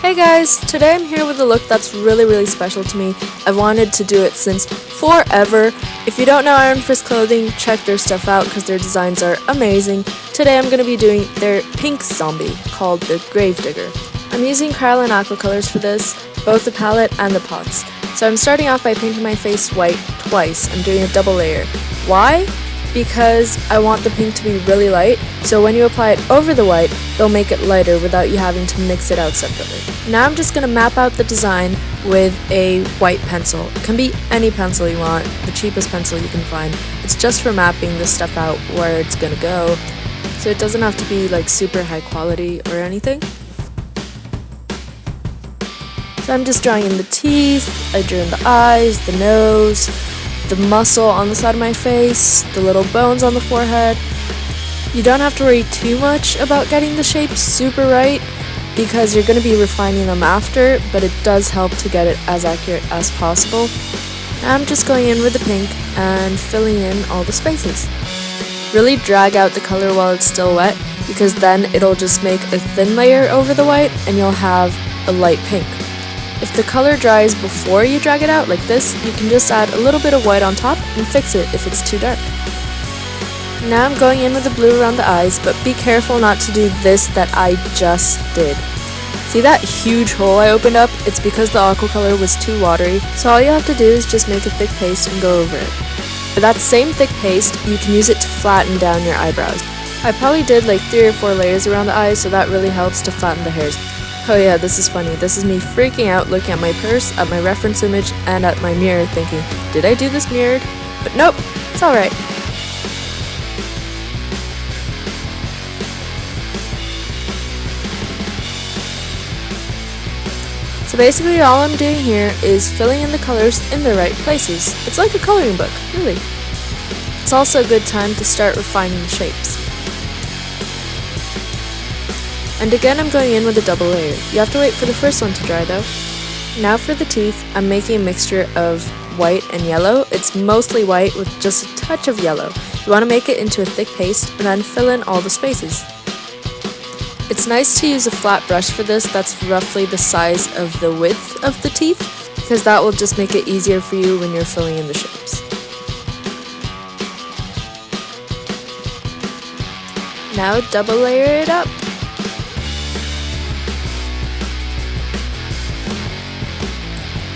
Hey guys, today I'm here with a look that's really special to me. I've wanted to do it since forever. If you don't know Iron Fist clothing, check their stuff out because their designs are amazing. Today I'm going to be doing their pink zombie called the Gravedigger. I'm using Kryolan Aquacolors for this, both the palette and the pots. So I'm starting off by painting my face white twice. I'm doing a double layer. Why? Because I want the pink to be really light, so when you apply it over the white, it'll make it lighter without you having to mix it out separately. Now I'm just going to map out the design with a white pencil. It can be any pencil you want, the cheapest pencil you can find. It's just for mapping this stuff out where it's going to go, so it doesn't have to be like super high quality or anything. So I'm just drawing in the teeth, I drew in the eyes, the nose, the muscle on the side of my face, the little bones on the forehead. You don't have to worry too much about getting the shapes super right because you're going to be refining them after, but it does help to get it as accurate as possible. Now I'm just going in with the pink and filling in all the spaces. Really drag out the color while it's still wet because then it'll just make a thin layer over the white and you'll have a light pink. If the color dries before you drag it out like this, you can just add a little bit of white on top and fix it if it's too dark. Now I'm going in with the blue around the eyes, but be careful not to do this that I just did. See that huge hole I opened up? It's because the aqua color was too watery, so all you have to do is just make a thick paste and go over it. For that same thick paste, you can use it to flatten down your eyebrows. I probably did like 3 or 4 layers around the eyes, so that really helps to flatten the hairs. Oh yeah, this is funny. This is me freaking out looking at my purse, at my reference image, and at my mirror thinking, did I do this mirrored? But nope, it's alright. So basically all I'm doing here is filling in the colors in the right places. It's like a coloring book, really. It's also a good time to start refining the shapes. And again I'm going in with a double layer. You have to wait for the first one to dry though. Now for the teeth, I'm making a mixture of white and yellow. It's mostly white with just a touch of yellow. You want to make it into a thick paste and then fill in all the spaces. It's nice to use a flat brush for this that's roughly the size of the width of the teeth, because that will just make it easier for you when you're filling in the shapes. Now double layer it up.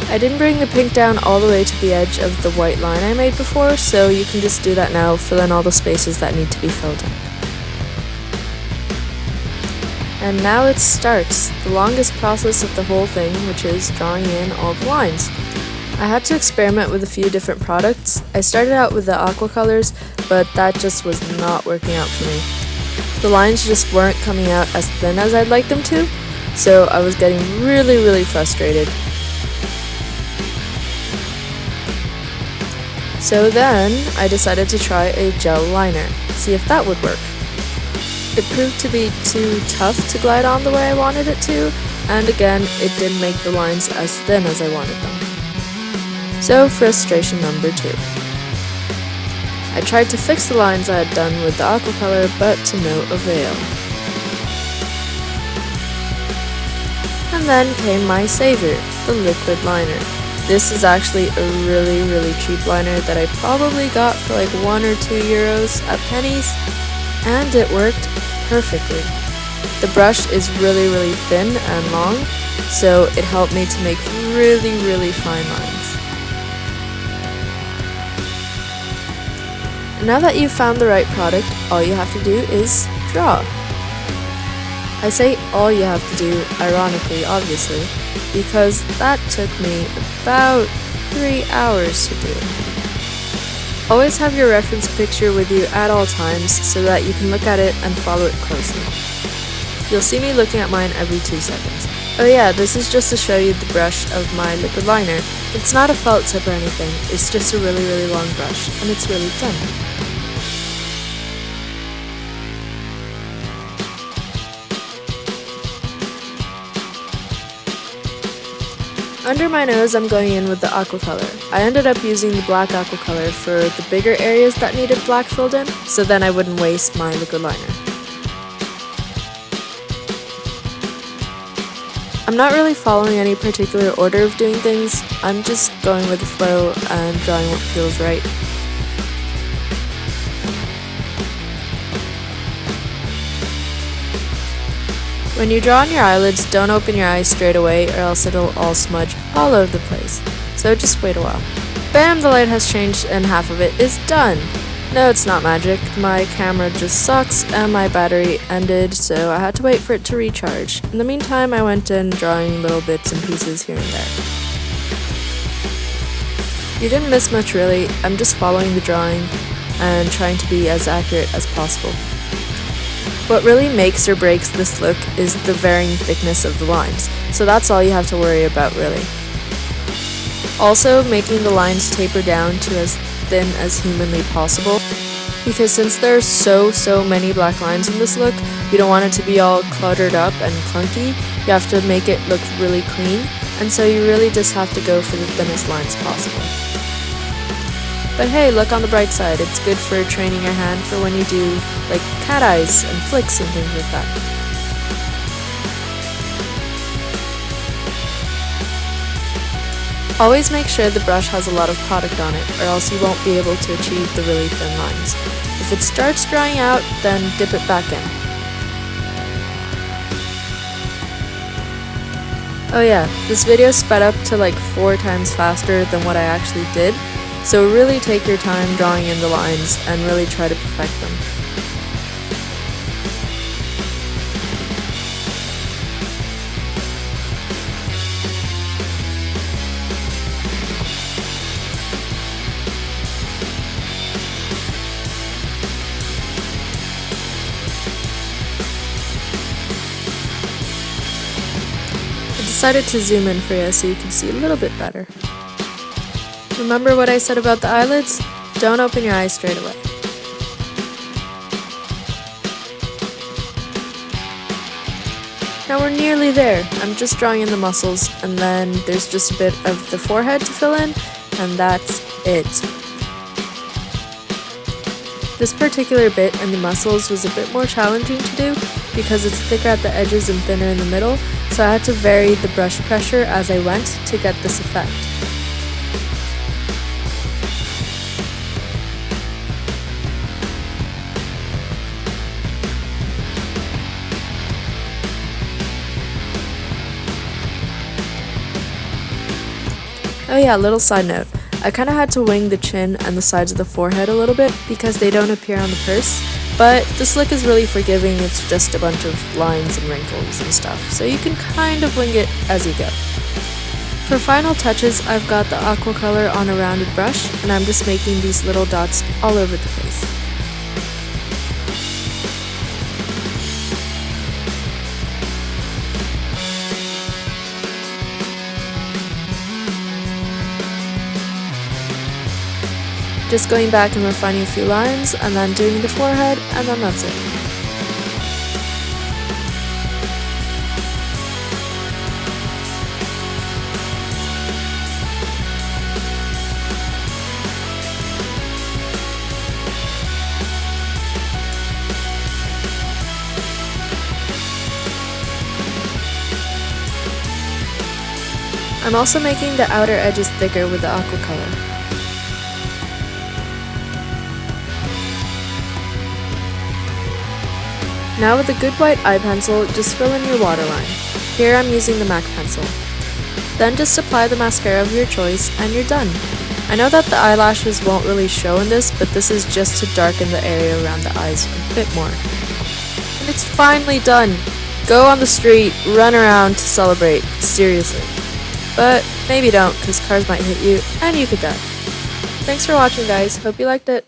I didn't bring the pink down all the way to the edge of the white line I made before, so you can just do that now, fill in all the spaces that need to be filled in. And now it starts, the longest process of the whole thing, which is drawing in all the lines. I had to experiment with a few different products. I started out with the Aquacolors, but that just was not working out for me. The lines just weren't coming out as thin as I'd like them to, so I was getting really frustrated. So then, I decided to try a gel liner, see if that would work. It proved to be too tough to glide on the way I wanted it to, and again, it didn't make the lines as thin as I wanted them. So, frustration number 2. I tried to fix the lines I had done with the aquacolor, but to no avail. And then came my savior, the liquid liner. This is actually a really cheap liner that I probably got for like €1 or €2 at Penny's, and it worked perfectly. The brush is really thin and long, so it helped me to make really fine lines. And now that you've found the right product, all you have to do is draw. I say all you have to do, ironically, obviously, because that took me about 3 hours to do. Always have your reference picture with you at all times so that you can look at it and follow it closely. You'll see me looking at mine every 2 seconds. Oh yeah, this is just to show you the brush of my liquid liner. It's not a felt tip or anything, it's just a really long brush, and it's really thin. Under my nose, I'm going in with the aqua color. I ended up using the black aqua color for the bigger areas that needed black filled in, so then I wouldn't waste my liquid liner. I'm not really following any particular order of doing things, I'm just going with the flow and drawing what feels right. When you draw on your eyelids, don't open your eyes straight away or else it'll all smudge all over the place, so just wait a while. Bam! The light has changed and half of it is done! No, it's not magic. My camera just sucks and my battery ended, so I had to wait for it to recharge. In the meantime, I went in drawing little bits and pieces here and there. You didn't miss much really, I'm just following the drawing and trying to be as accurate as possible. What really makes or breaks this look is the varying thickness of the lines, so that's all you have to worry about really. Also, making the lines taper down to as thin as humanly possible, because since there are so many black lines in this look, you don't want it to be all cluttered up and clunky. You have to make it look really clean, and so you really just have to go for the thinnest lines possible. But hey, look on the bright side, it's good for training your hand for when you do like cat eyes and flicks and things like that. Always make sure the brush has a lot of product on it, or else you won't be able to achieve the really thin lines. If it starts drying out, then dip it back in. Oh yeah, this video sped up to like 4 times faster than what I actually did, so really take your time drawing in the lines and really try to perfect them. I decided to zoom in for you so you can see a little bit better. Remember what I said about the eyelids? Don't open your eyes straight away. Now we're nearly there. I'm just drawing in the muscles, and then there's just a bit of the forehead to fill in, and that's it. This particular bit in the muscles was a bit more challenging to do because it's thicker at the edges and thinner in the middle, so I had to vary the brush pressure as I went to get this effect. Oh yeah, little side note. I kind of had to wing the chin and the sides of the forehead a little bit because they don't appear on the purse, but this look is really forgiving, it's just a bunch of lines and wrinkles and stuff, so you can kind of wing it as you go. For final touches, I've got the Aquacolor on a rounded brush, and I'm just making these little dots all over the face. Just going back and refining a few lines, and then doing the forehead, and then that's it. I'm also making the outer edges thicker with the Aquacolor. Now with a good white eye pencil, just fill in your waterline. Here I'm using the MAC pencil. Then just apply the mascara of your choice and you're done. I know that the eyelashes won't really show in this, but this is just to darken the area around the eyes a bit more. And it's finally done! Go on the street, run around to celebrate, seriously. But maybe don't, because cars might hit you and you could die. Thanks for watching guys, hope you liked it.